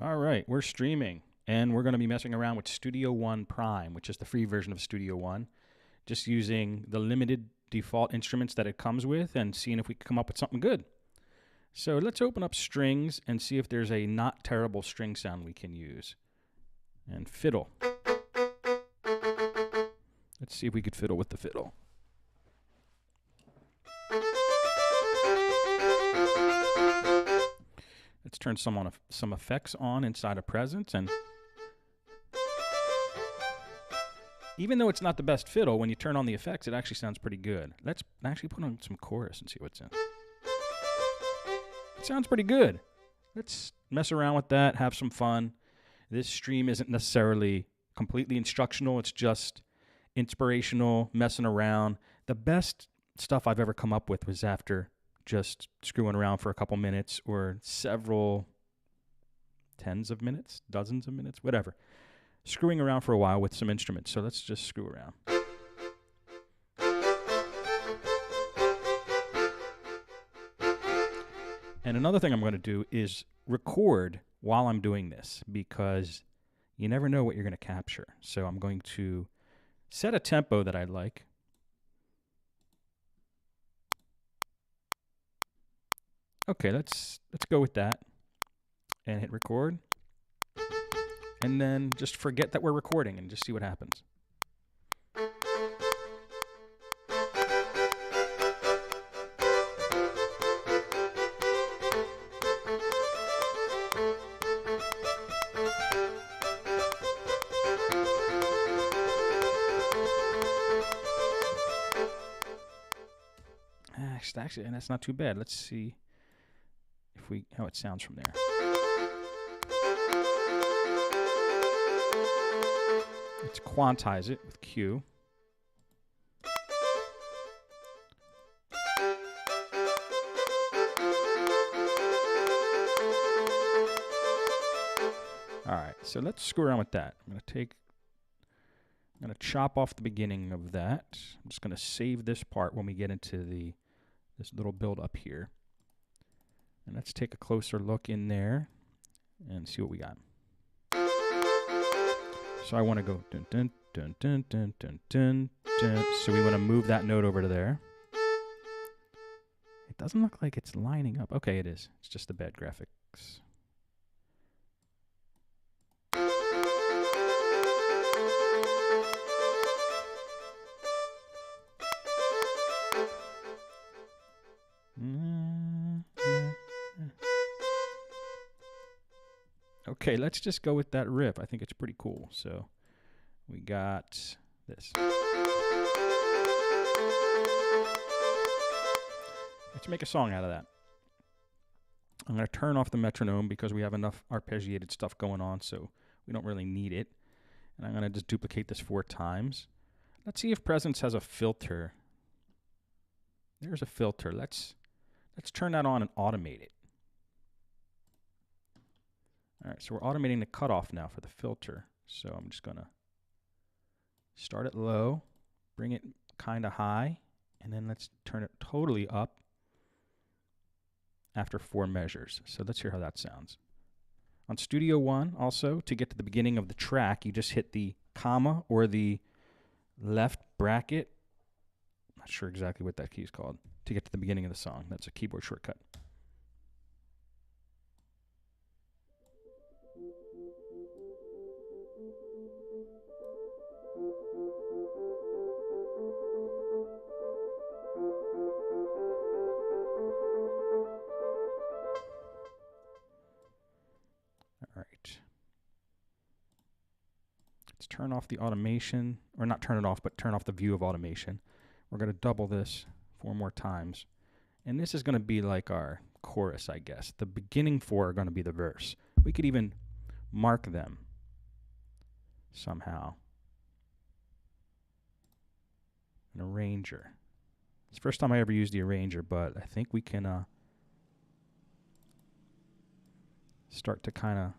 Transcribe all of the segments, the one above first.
All right, we're streaming, and we're going to be messing around with Studio One Prime, which is the free version of Studio One, just using the limited default instruments that it comes with and seeing if we can come up with something good. So let's open up strings and see if there's a not terrible string sound we can use. And fiddle. Let's see if we could fiddle with the fiddle. Let's turn some effects on inside of Presence, and even though it's not the best fiddle, when you turn on the effects, it actually sounds pretty good. Let's actually put on some chorus and see what's in. It sounds pretty good. Let's mess around with that, have some fun. This stream isn't necessarily completely instructional. It's just inspirational, messing around. The best stuff I've ever come up with was after just screwing around for a couple minutes or several tens of minutes, dozens of minutes, whatever. Screwing around for a while with some instruments. So let's just screw around. And another thing I'm going to do is record while I'm doing this, because you never know what you're going to capture. So I'm going to set a tempo that I like. Okay, let's go with that and hit record. And then just forget that we're recording and just see what happens. Actually, and that's not too bad. Let's see how it sounds from there. Let's quantize it with Q. All right, so let's screw around with that. I'm going to chop off the beginning of that. I'm just going to save this part when we get into this little build up here. And let's take a closer look in there and see what we got. So I want to go dun dun dun dun dun dun dun dun. So we want to move that note over to there. It doesn't look like it's lining up. Okay, it is. It's just the bad graphics. Okay, let's just go with that riff. I think it's pretty cool. So we got this. Let's make a song out of that. I'm going to turn off the metronome because we have enough arpeggiated stuff going on, so we don't really need it. And I'm going to just duplicate this 4 times. Let's see if Presence has a filter. There's a filter. Let's turn that on and automate it. All right, so we're automating the cutoff now for the filter. So I'm just going to start it low, bring it kind of high, and then let's turn it totally up after 4 measures. So let's hear how that sounds. On Studio One, also, to get to the beginning of the track, you just hit the comma or the left bracket. I'm not sure exactly what that key is called. To get to the beginning of the song. That's a keyboard shortcut. All right. Let's turn off the automation, or not turn it off, but turn off the view of automation. We're going to double this 4 more times. And this is going to be like our chorus, I guess. The beginning 4 are going to be the verse. We could even mark them somehow. An arranger. It's the first time I ever used the arranger, but I think we can start to kind of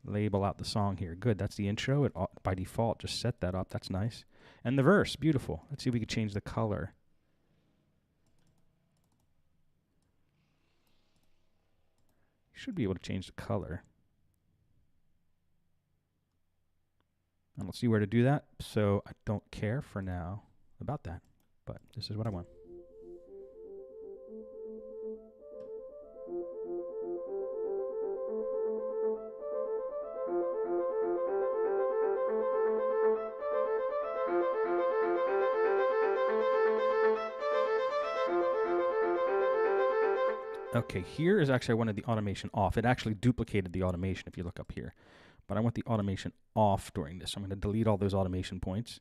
label out the song here. Good, that's the intro. It by default just set that up. That's nice. And the verse, beautiful. Let's see if we can change the color. Should be able to change the color. I don't see where to do that, so I don't care for now about that. But this is what I want. Okay, here is actually I wanted the automation off. It actually duplicated the automation if you look up here. But I want the automation off during this. So I'm going to delete all those automation points.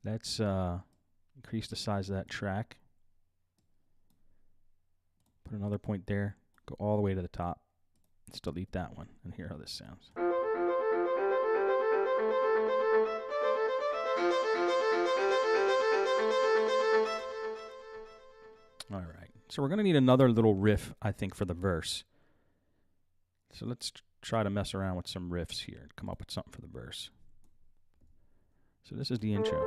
Let's increase the size of that track. Put another point there. Go all the way to the top. Let's delete that one and hear how this sounds. All right. So we're going to need another little riff, I think, for the verse. So let's try to mess around with some riffs here and come up with something for the verse. So this is the intro.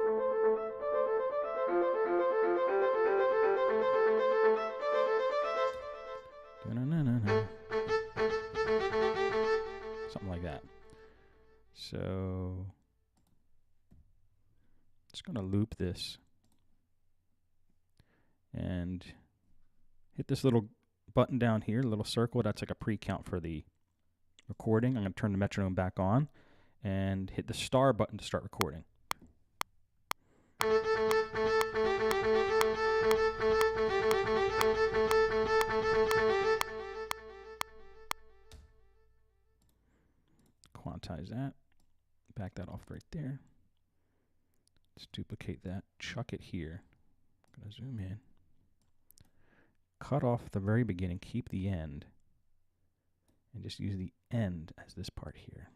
Something like that. So just going to loop this and hit this little button down here, little circle. That's like a pre-count for the recording. I'm going to turn the metronome back on and hit the star button to start recording. Quantize that. Back that off right there. Let's duplicate that. Chuck it here. I'm going to zoom in. Cut off the very beginning. Keep the end. And just use the end as this part here.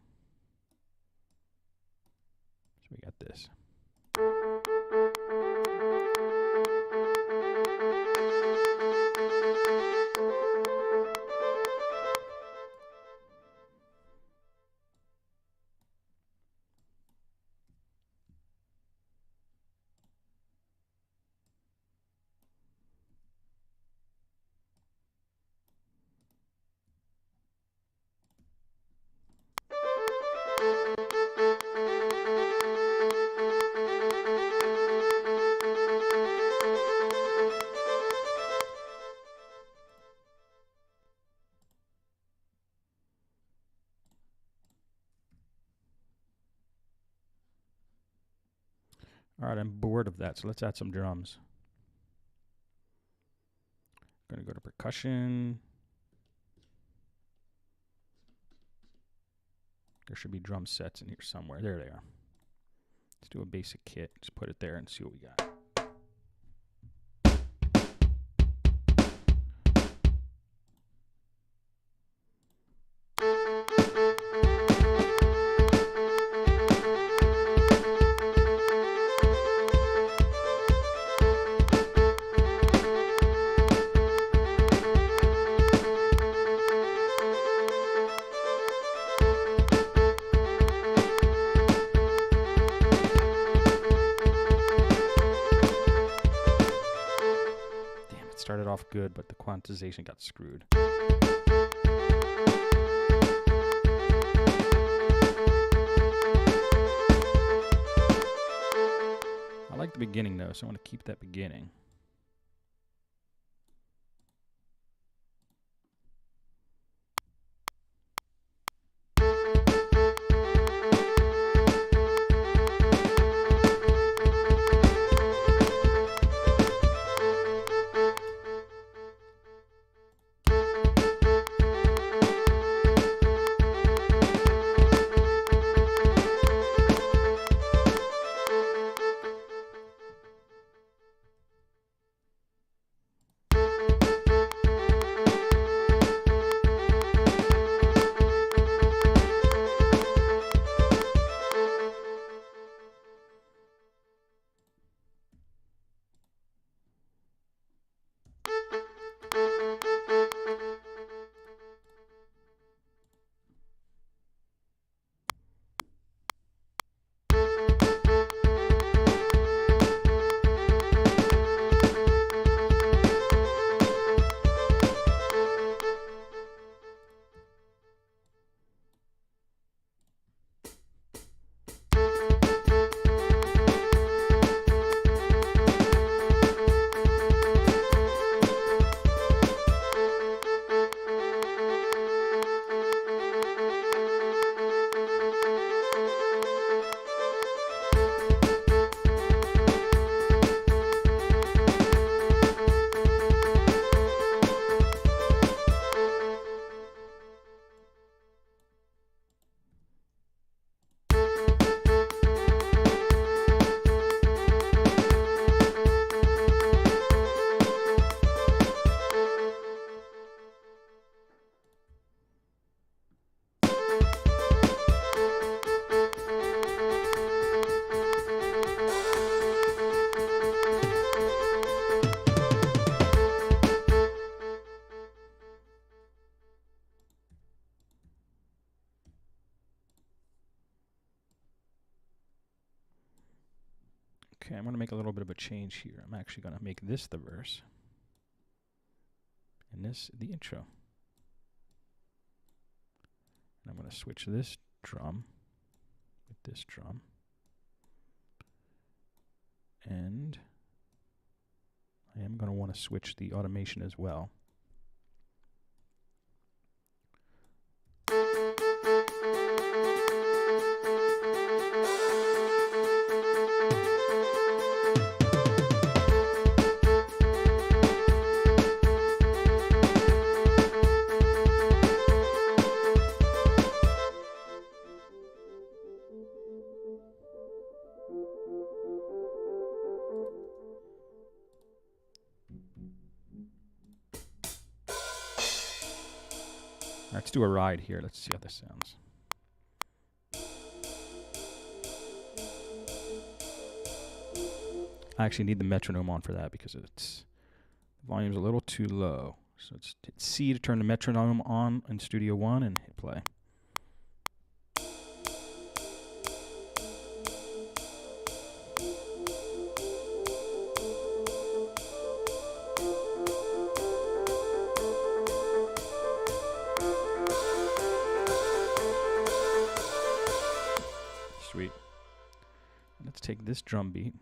So we got this. All right, I'm bored of that, so let's add some drums. I'm going to go to percussion. There should be drum sets in here somewhere. There they are. Let's do a basic kit. Just put it there and see what we got. Started off good, but the quantization got screwed. I like the beginning though, so I want to keep that beginning. Okay, I'm going to make a little bit of a change here. I'm actually going to make this the verse and this the intro. And I'm going to switch this drum with this drum. And I am going to want to switch the automation as well. Let's do a ride here. Let's see how this sounds. I actually need the metronome on for that because the volume's a little too low. So let's hit C to turn the metronome on in Studio One and hit play. Sweet. Let's take this drum beat.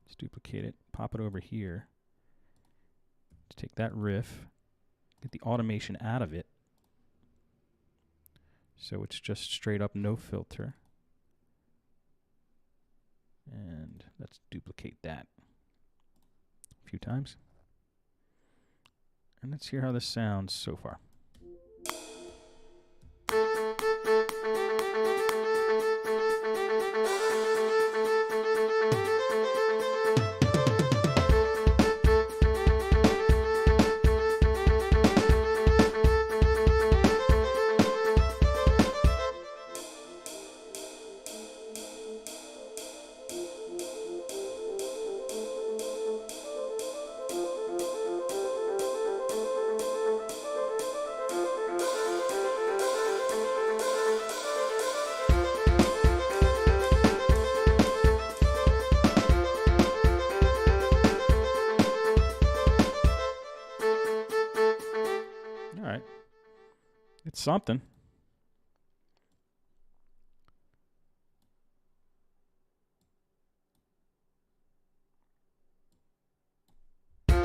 Let's duplicate it, pop it over here. Let's take that riff, get the automation out of it. So it's just straight up no filter. And let's duplicate that a few times. And let's hear how this sounds so far. All right. It's something. All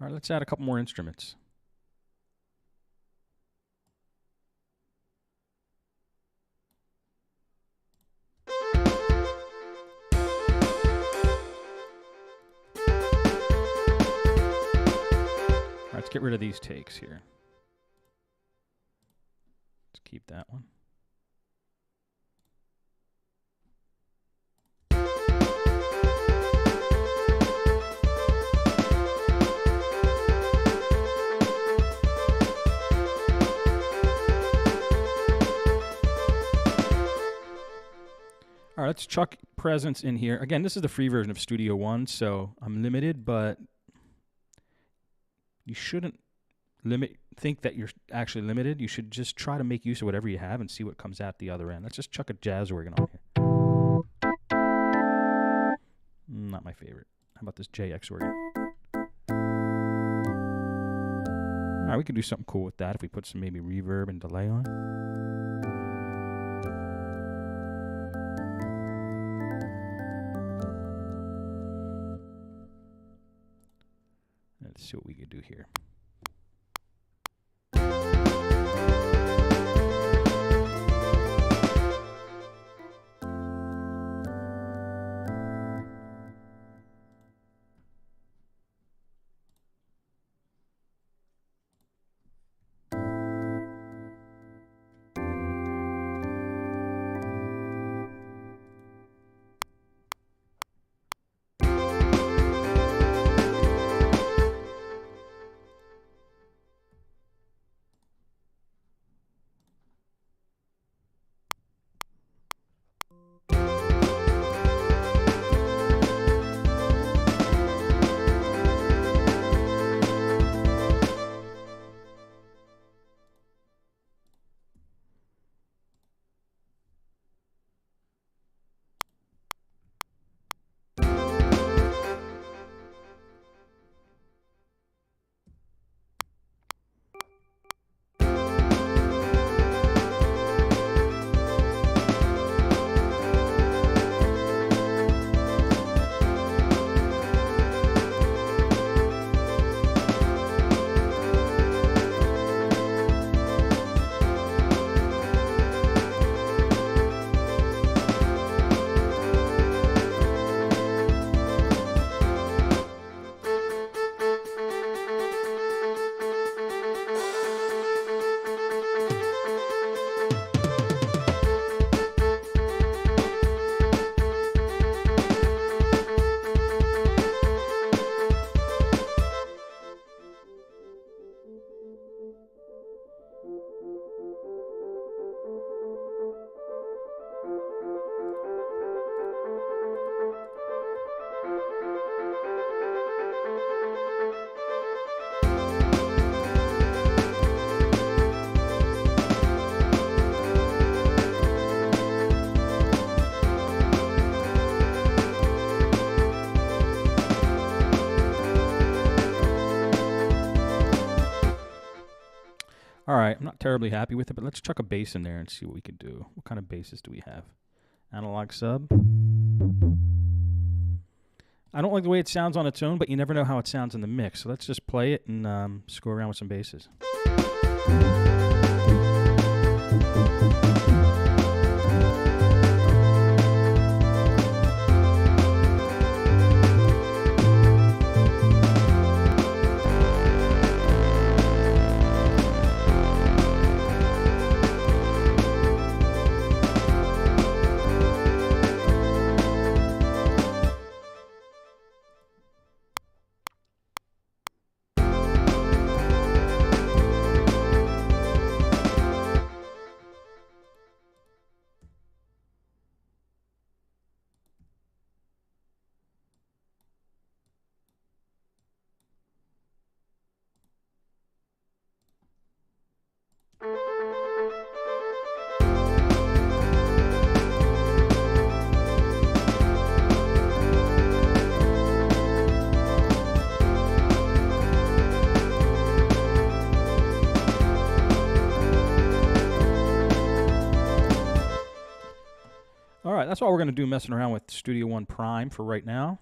right, let's add a couple more instruments. Let's get rid of these takes here. Let's keep that one. All right, let's chuck presence in here. Again, this is the free version of Studio One, so I'm limited, but you shouldn't think that you're actually limited. You should just try to make use of whatever you have and see what comes out the other end. Let's just chuck a jazz organ on here. Not my favorite. How about this JX organ? All right, we could do something cool with that if we put some maybe reverb and delay on. Let's see what we could do here. All right, I'm not terribly happy with it, but let's chuck a bass in there and see what we can do. What kind of basses do we have? Analog sub. I don't like the way it sounds on its own, but you never know how it sounds in the mix. So let's just play it and screw around with some basses. All right, that's all we're going to do messing around with Studio One Prime for right now.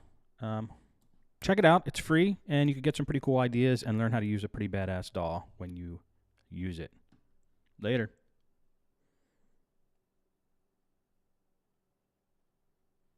Check it out. It's free, and you can get some pretty cool ideas and learn how to use a pretty badass DAW when you use it. Later.